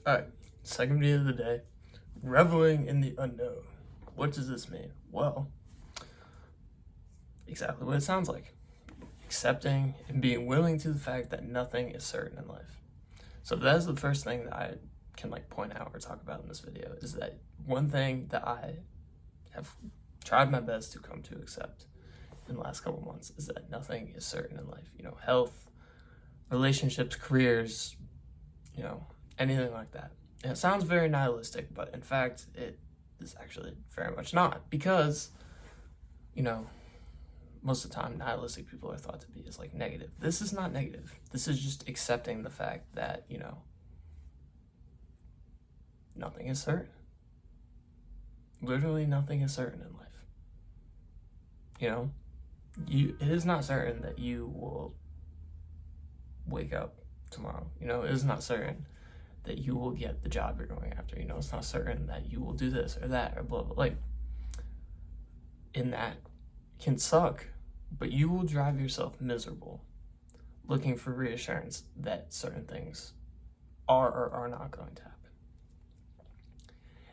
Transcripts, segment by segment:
Alright, second video of the day, reveling in the unknown. What does this mean? Well, exactly what it sounds like. Accepting and being willing to the fact that nothing is certain in life. So that is the first thing that I can point out or talk about in this video, is that one thing that I have tried my best to come to accept in the last couple months is that nothing is certain in life. Health, relationships, careers, anything like that. And it sounds very nihilistic, but in fact, it is actually very much not, because, most of the time, nihilistic people are thought to be as negative. This is not negative. This is just accepting the fact that, nothing is certain. Literally nothing is certain in life. It is not certain that you will wake up tomorrow. It is not certain that you will get the job you're going after. It's not certain that you will do this or that or blah, blah. And that can suck, but you will drive yourself miserable looking for reassurance that certain things are or are not going to happen.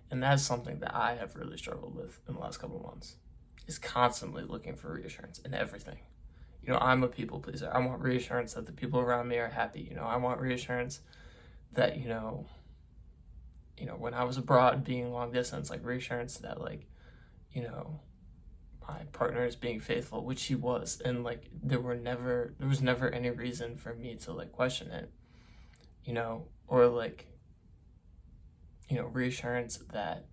And that's something that I have really struggled with in the last couple of months, is constantly looking for reassurance in everything. I'm a people pleaser. I want reassurance that the people around me are happy. I want reassurance that, when I was abroad being long distance, reassurance that, my partner is being faithful, which he was. And, there was never any reason for me to, question it, or, reassurance that,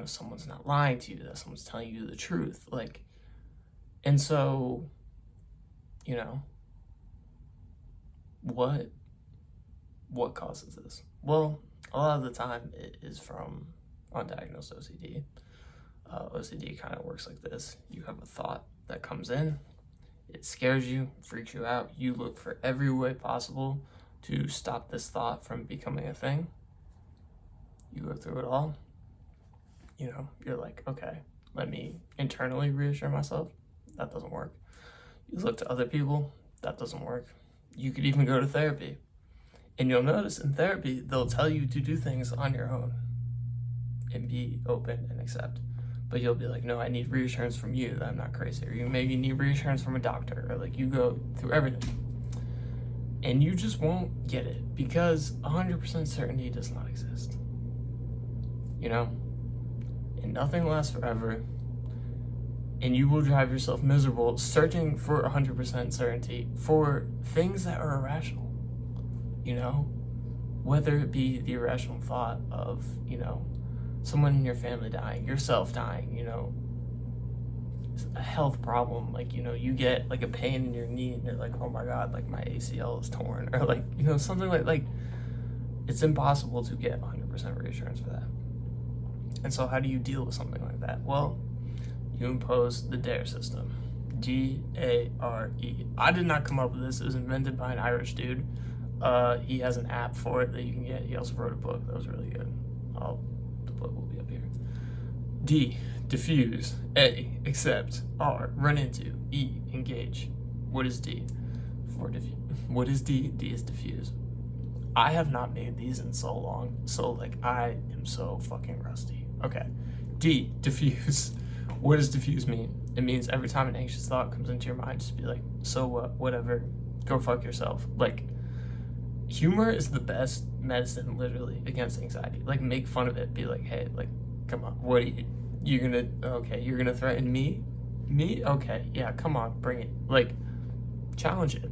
someone's not lying to you, that someone's telling you the truth. And so, what causes this? Well, a lot of the time it is from undiagnosed OCD. OCD kind of works like this. You have a thought that comes in, it scares you, freaks you out. You look for every way possible to stop this thought from becoming a thing. You go through it all. You're like, okay, let me internally reassure myself. That doesn't work. You look to other people. That doesn't work. You could even go to therapy. And you'll notice in therapy, they'll tell you to do things on your own and be open and accept. But you'll be like, no, I need reassurance from you that I'm not crazy. Or you maybe need reassurance from a doctor. Or you go through everything. And you just won't get it, because 100% certainty does not exist. And nothing lasts forever. And you will drive yourself miserable searching for 100% certainty for things that are irrational. Whether it be the irrational thought of, someone in your family dying, yourself dying, a health problem, you get a pain in your knee and you're like, oh my God, my ACL is torn, or something like it's impossible to get 100% reassurance for that. And so how do you deal with something like that? Well, you impose the DARE system. DARE. I did not come up with this. It was invented by an Irish dude. He has an app for it that you can get. He also wrote a book that was really good. The book will be up here. D, diffuse. A, accept. R, run into. E, engage. What is D? What is D? D is diffuse. I have not made these in so long, so I am so fucking rusty. Okay. D, diffuse. What does diffuse mean? It means every time an anxious thought comes into your mind, just be like, so what, whatever, go fuck yourself. Humor is the best medicine, literally, against anxiety. Make fun of it. Be like, hey, come on, what are you're gonna threaten me? Me? Okay, yeah, come on, bring it. Challenge it.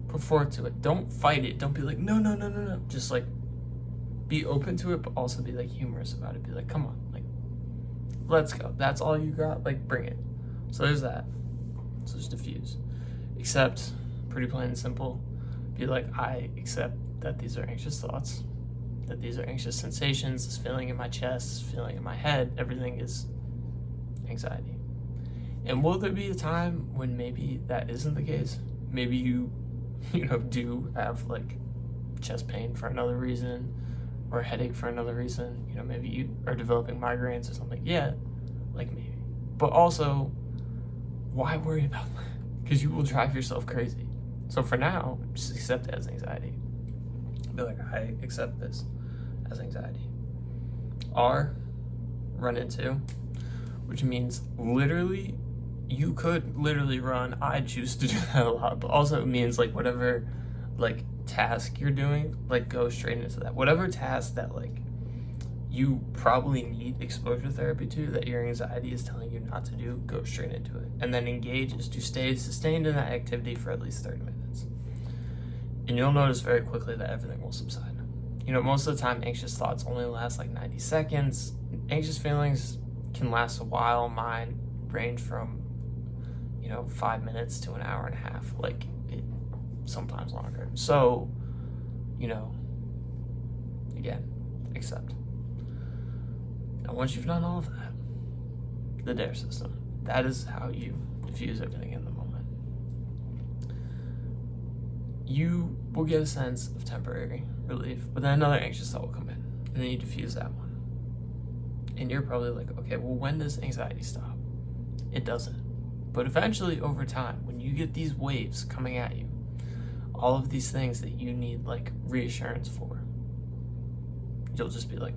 Put forward to it. Don't fight it. Don't be like, no. Just, be open to it, but also be, humorous about it. Be like, come on, let's go. That's all you got? Bring it. So there's that. So just diffuse. Accept, pretty plain and simple. Be like, I accept that these are anxious thoughts, that these are anxious sensations, this feeling in my chest, this feeling in my head, everything is anxiety. And will there be a time when maybe that isn't the case? Maybe you do have chest pain for another reason, or a headache for another reason. Maybe you are developing migraines or something. Yeah, maybe. But also, why worry about that? Because you will drive yourself crazy. So for now, just accept it as anxiety. Be like, I accept this has anxiety. R, run into, which means literally, you could literally run. I choose to do that a lot, but also it means like whatever like task you're doing, like go straight into that. Whatever task that like you probably need exposure therapy to, that your anxiety is telling you not to do, go straight into it. And then engage is to stay sustained in that activity for at least 30 minutes. And you'll notice very quickly that everything will subside. You know, most of the time, anxious thoughts only last like 90 seconds. Anxious feelings can last a while. Mine range from, 5 minutes to an hour and a half, like sometimes longer. So, again, accept. And once you've done all of that, the DARE system, that is how you diffuse everything in the moment. You will get a sense of temporary relief, but then another anxious thought will come in, and then you diffuse that one. And you're probably like, okay, well, when does anxiety stop? It doesn't. But eventually, over time, when you get these waves coming at you, all of these things that you need like reassurance for, you'll just be like,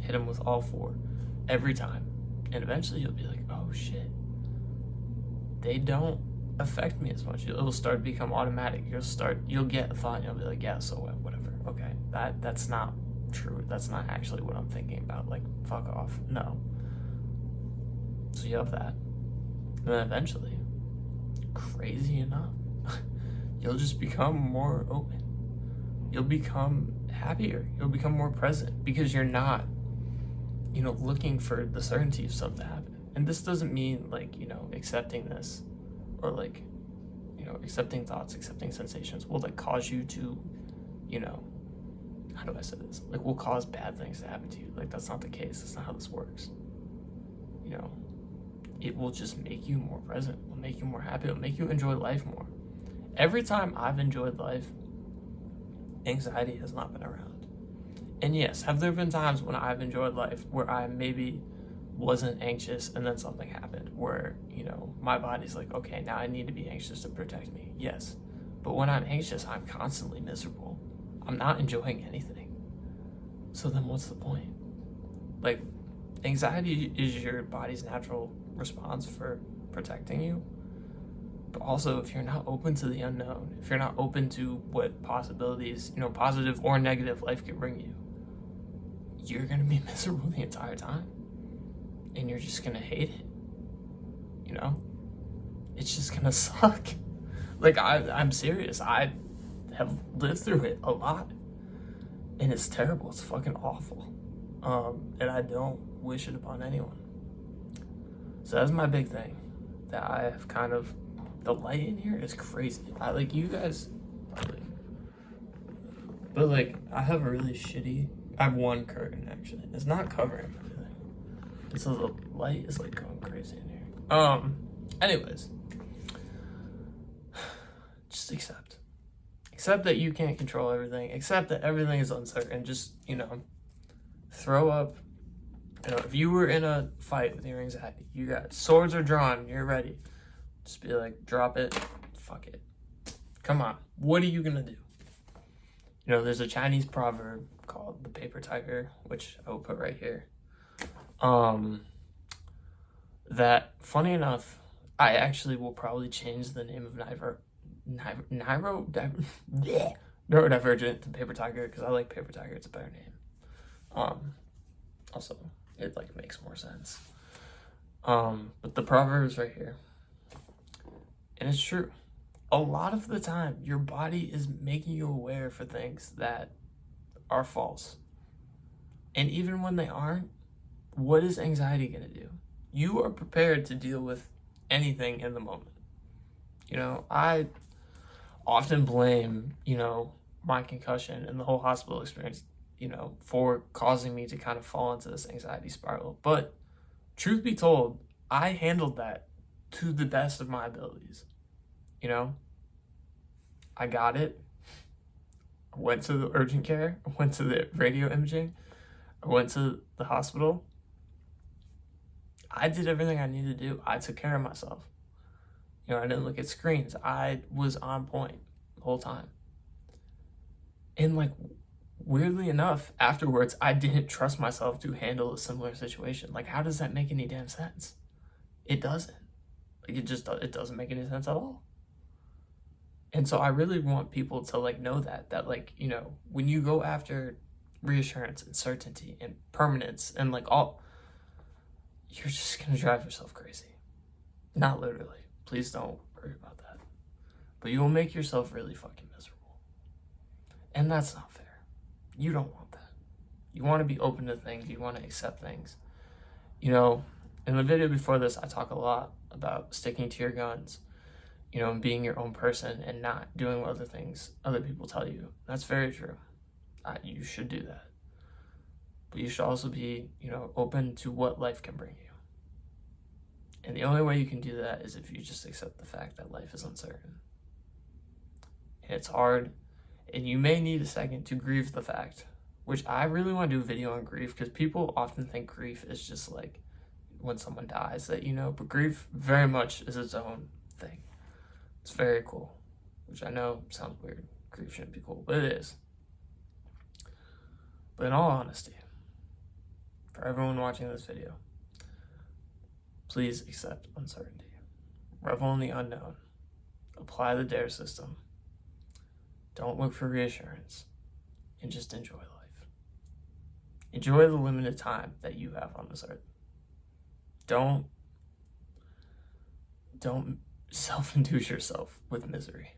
hit them with all four every time. And eventually you'll be like, oh shit, they don't affect me as much. It'll start to become automatic. You'll get a thought and you'll be like, yeah, so what, whatever. Okay, that's not true. That's not actually what I'm thinking about. Like, fuck off. No. So you have that. And then eventually, crazy enough, you'll just become more open. You'll become happier. You'll become more present because you're not, looking for the certainty of something to happen. And this doesn't mean like, accepting this or like, accepting thoughts, accepting sensations will like cause you to, how do I say this? Like will cause bad things to happen to you. Like that's not the case. That's not how this works. It will just make you more present. It will make you more happy. It will make you enjoy life more. Every time I've enjoyed life, anxiety has not been around. And yes, have there been times when I've enjoyed life where I maybe wasn't anxious and then something happened where, my body's like, okay, now I need to be anxious to protect me. Yes. But when I'm anxious, I'm constantly miserable. I'm not enjoying anything. So then what's the point? Like, anxiety is your body's natural response for protecting you. But also, if you're not open to the unknown, if you're not open to what possibilities, positive or negative life could bring you, you're going to be miserable the entire time. And you're just going to hate it. It's just going to suck. Like, I'm serious. I have lived through it a lot. And it's terrible. It's fucking awful. And I don't wish it upon anyone. So that's my big thing. That I have kind of... The light in here is crazy. You guys... But, I have a really shitty... I have one curtain, actually. It's not covering everything. And so the light is, going crazy in here. Anyways. Just accept. Accept that you can't control everything. Accept that everything is uncertain. Just, throw up. If you were in a fight with your anxiety, you got swords are drawn, you're ready. Just be like, drop it, fuck it. Come on, what are you gonna do? There's a Chinese proverb called the paper tiger, which I will put right here. That, funny enough, I actually will probably change the name of neurodivergent to paper tiger because I like paper tiger. It's a better name. Also, it makes more sense. But the proverb is right here. And it's true. A lot of the time, your body is making you aware for things that are false. And even when they aren't, what is anxiety going to do? You are prepared to deal with anything in the moment. I often blame, my concussion and the whole hospital experience, for causing me to kind of fall into this anxiety spiral. But truth be told, I handled that to the best of my abilities. I got it. I went to the urgent care. I went to the radio imaging. I went to the hospital. I did everything I needed to do. I took care of myself. I didn't look at screens. I was on point the whole time. And weirdly enough, afterwards, I didn't trust myself to handle a similar situation. Like, how does that make any damn sense? It doesn't. Like, it doesn't make any sense at all. And so I really want people to like know that like, you know, when you go after reassurance and certainty and permanence and like all, you're just gonna drive yourself crazy. Not literally. Please don't worry about that. But you'll make yourself really fucking miserable. And that's not fair. You don't want that. You want to be open to things. You want to accept things. You know, in the video before this, I talk a lot about sticking to your guns, you know, and being your own person and not doing other things other people tell you. That's very true. You should do that. But you should also be, you know, open to what life can bring you. And the only way you can do that is if you just accept the fact that life is uncertain. And it's hard. And you may need a second to grieve the fact, which I really want to do a video on grief because people often think grief is just like when someone dies that, you know, but grief very much is its own thing. It's very cool, which I know sounds weird. Grief shouldn't be cool, but it is. But in all honesty, for everyone watching this video, please accept uncertainty. Revel in the unknown. Apply the DARE system. Don't look for reassurance. And just enjoy life. Enjoy the limited time that you have on this earth. Don't self-induce yourself with misery.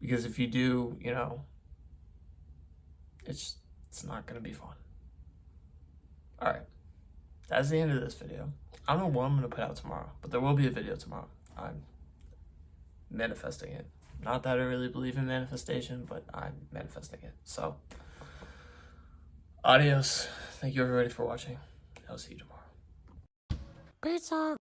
Because if you do, you know, it's not going to be fun. All right. That's the end of this video. I don't know what I'm going to put out tomorrow, but there will be a video tomorrow. I'm manifesting it. Not that I really believe in manifestation, but I'm manifesting it. So, adios. Thank you everybody for watching. I'll see you tomorrow. Pizza.